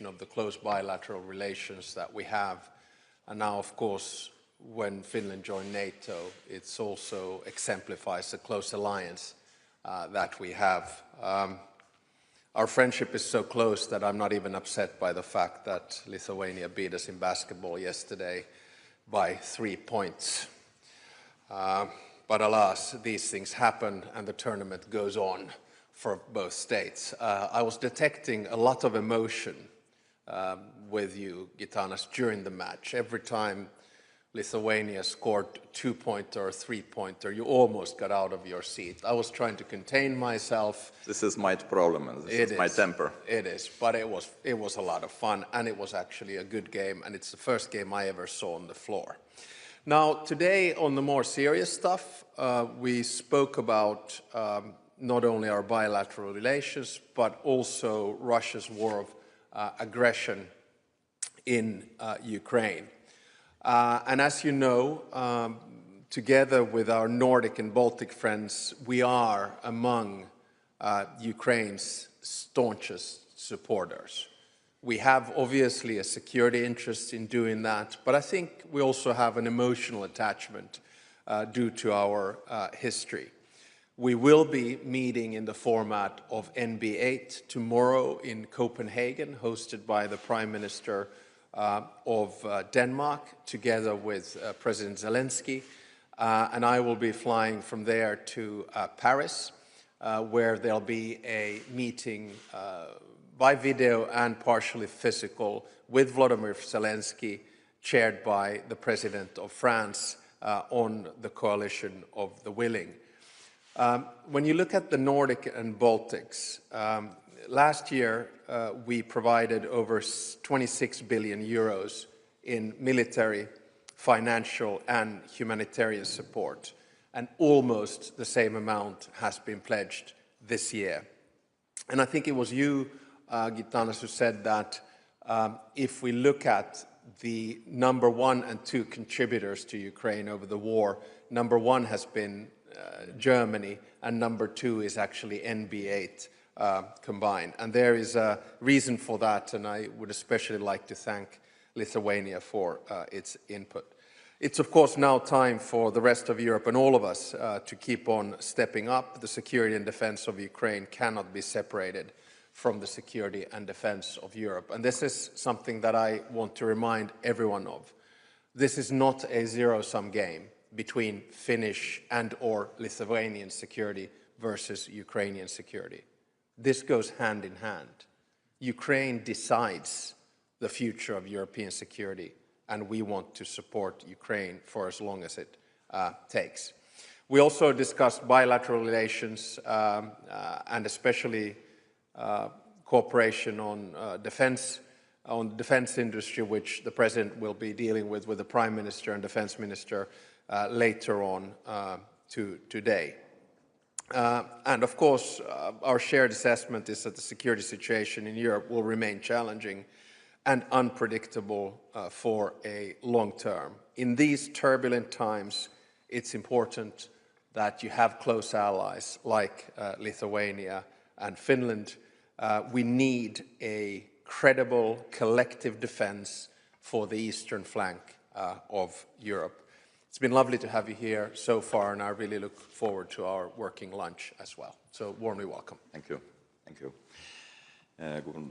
indication of the close bilateral relations that we have. And now, of course, when Finland joined NATO, it also exemplifies the close alliance that we have. Our friendship is so close that I'm not even upset by the fact that Lithuania beat us in basketball yesterday by 3 points. But alas, these things happen and the tournament goes on for both states. I was detecting a lot of emotion with you, Gitanas, during the match. Every time Lithuania scored 2-pointer or 3-pointer, you almost got out of your seat. I was trying to contain myself. This is my problem, and this is my temper. It is, but it was a lot of fun, and it was actually a good game, and it's the first game I ever saw on the floor. Now, today, on the more serious stuff, we spoke about not only our bilateral relations, but also Russia's war of aggression in Ukraine. And as you know, together with our Nordic and Baltic friends, we are among Ukraine's staunchest supporters. We have obviously a security interest in doing that, but I think we also have an emotional attachment due to our history. We will be meeting in the format of NB8 tomorrow in Copenhagen, hosted by the Prime Minister of Denmark, together with President Zelensky. And I will be flying from there to Paris, where there'll be a meeting by video and partially physical with Volodymyr Zelensky, chaired by the President of France on the coalition of the willing. When you look at the Nordic and Baltics, last year we provided over 26 billion euros in military, financial and humanitarian support, and almost the same amount has been pledged this year. And I think it was you, Gitanas, who said that if we look at the number 1 and 2 contributors to Ukraine over the war, number 1 has been Germany, and number 2 is actually NB8 combined. And there is a reason for that, and I would especially like to thank Lithuania for its input. It's of course now time for the rest of Europe and all of us to keep on stepping up. The security and defense of Ukraine cannot be separated from the security and defense of Europe. And this is something that I want to remind everyone of. This is not a zero-sum game between Finnish and or Lithuanian security versus Ukrainian security. This goes hand in hand. Ukraine decides the future of European security, and we want to support Ukraine for as long as it takes. We also discussed bilateral relations and especially cooperation on the defense industry, which the President will be dealing with the Prime Minister and Defense Minister later on today. And of course, our shared assessment is that the security situation in Europe will remain challenging and unpredictable for a long term. In these turbulent times, it's important that you have close allies like Lithuania and Finland. We need a credible collective defense for the eastern flank of Europe. It's been lovely to have you here so far, and I really look forward to our working lunch as well. So warmly welcome. Thank you. Thank you.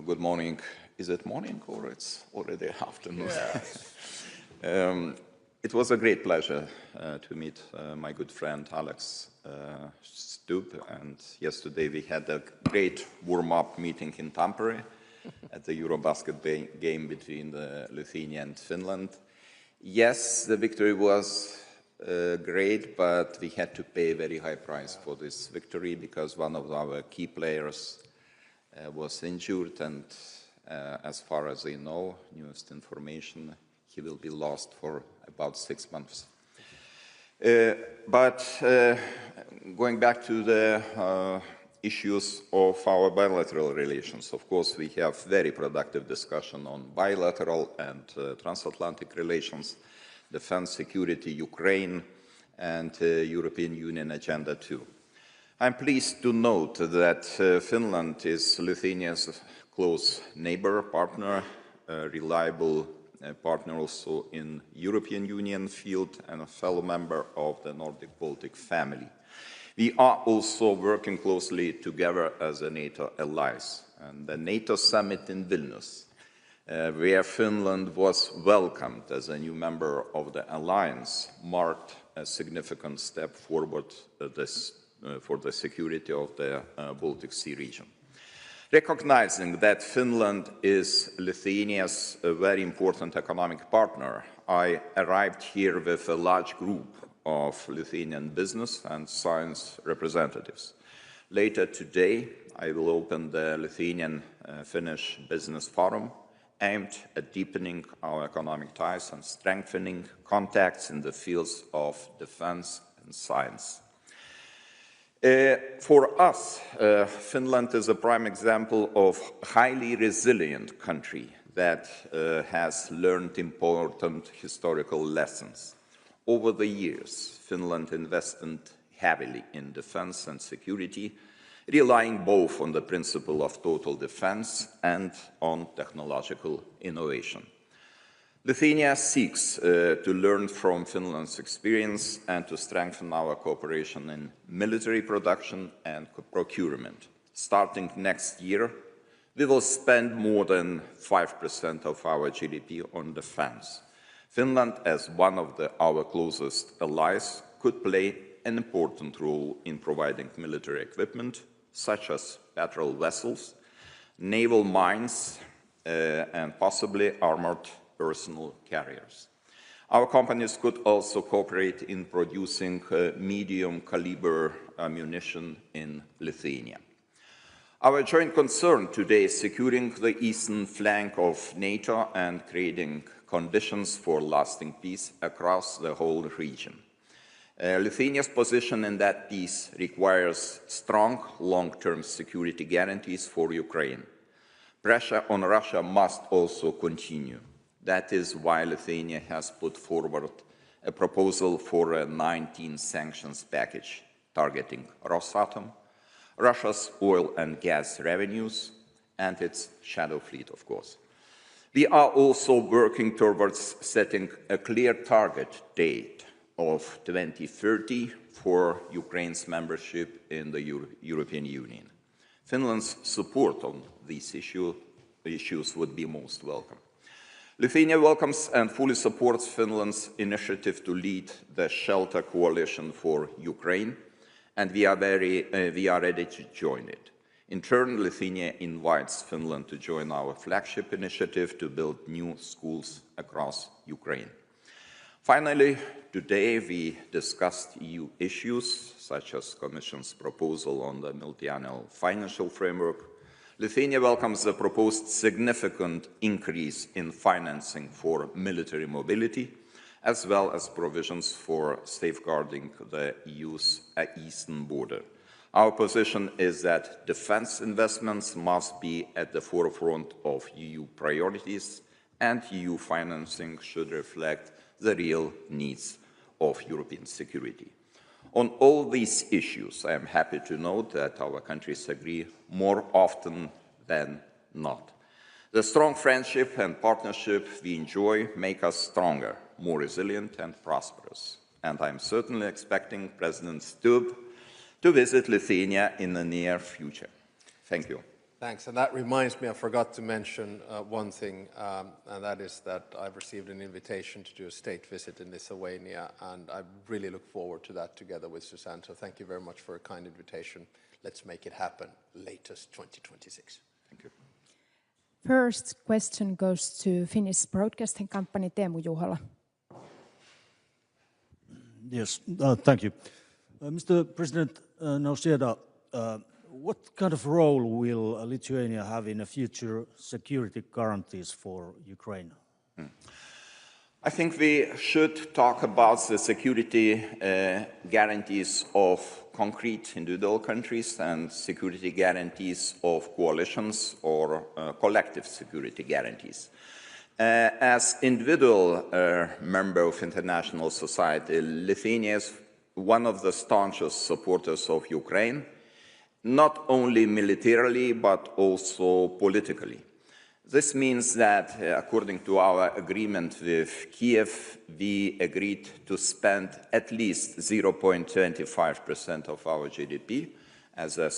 Good morning. Is it morning or it's already afternoon? Yes. It was a great pleasure to meet my good friend Alex Stubb, and yesterday we had a great warm-up meeting in Tampere at the Eurobasket game between Lithuania and Finland. Yes, the victory was great, but we had to pay a very high price for this victory because one of our key players was injured, and as far as I know, newest information, he will be lost for about 6 months. But going back to the issues of our bilateral relations, of course, we have very productive discussion on bilateral and transatlantic relations, defense, security, Ukraine, and European Union agenda too. I'm pleased to note that Finland is Lithuania's close neighbor, partner, reliable partner also in European Union field and a fellow member of the Nordic-Baltic family. We are also working closely together as a NATO allies. And the NATO summit in Vilnius, where Finland was welcomed as a new member of the alliance, marked a significant step forward for the security of the Baltic Sea region. Recognizing that Finland is Lithuania's very important economic partner, I arrived here with a large group of Lithuanian business and science representatives. Later today, I will open the Lithuanian-Finnish Business Forum, aimed at deepening our economic ties and strengthening contacts in the fields of defense and science. For us, Finland is a prime example of a highly resilient country that has learned important historical lessons. Over the years, Finland invested heavily in defense and security, relying both on the principle of total defense and on technological innovation. Lithuania seeks to learn from Finland's experience and to strengthen our cooperation in military production and procurement. Starting next year, we will spend more than 5% of our GDP on defense. Finland, as one of our closest allies, could play an important role in providing military equipment, such as patrol vessels, naval mines, and possibly armored personal carriers. Our companies could also cooperate in producing medium-caliber ammunition in Lithuania. Our joint concern today is securing the eastern flank of NATO and creating conditions for lasting peace across the whole region. Lithuania's position in that peace requires strong long-term security guarantees for Ukraine. Pressure on Russia must also continue. That is why Lithuania has put forward a proposal for a 19 sanctions package targeting Rosatom, Russia's oil and gas revenues, and its shadow fleet, of course. We are also working towards setting a clear target date of 2030 for Ukraine's membership in the European Union. Finland's support on these issues would be most welcome. Lithuania welcomes and fully supports Finland's initiative to lead the Shelter Coalition for Ukraine, and we are ready to join it. In turn, Lithuania invites Finland to join our flagship initiative to build new schools across Ukraine. Finally, today we discussed EU issues, such as the Commission's proposal on the multi-annual financial framework. Lithuania welcomes the proposed significant increase in financing for military mobility, as well as provisions for safeguarding the EU's eastern border. Our position is that defense investments must be at the forefront of EU priorities, and EU financing should reflect the real needs of European security. On all these issues, I am happy to note that our countries agree more often than not. The strong friendship and partnership we enjoy make us stronger, more resilient and prosperous. And I'm certainly expecting President Stubb to visit Lithuania in the near future. Thank you. Thanks, and that reminds me, I forgot to mention one thing, and that is that I've received an invitation to do a state visit in Lithuania, and I really look forward to that together with Susanne. So thank you very much for a kind invitation. Let's make it happen, latest 2026. Thank you. First question goes to Finnish Broadcasting Company, Teemu Juhola. Yes, thank you. Mr. President Nausėda, what kind of role will Lithuania have in the future security guarantees for Ukraine? I think we should talk about the security guarantees of concrete individual countries and security guarantees of coalitions or collective security guarantees. As individual member of international society, Lithuania is one of the staunchest supporters of Ukraine, not only militarily, but also politically. This means that, according to our agreement with Kiev, we agreed to spend at least 0.25% of our GDP as a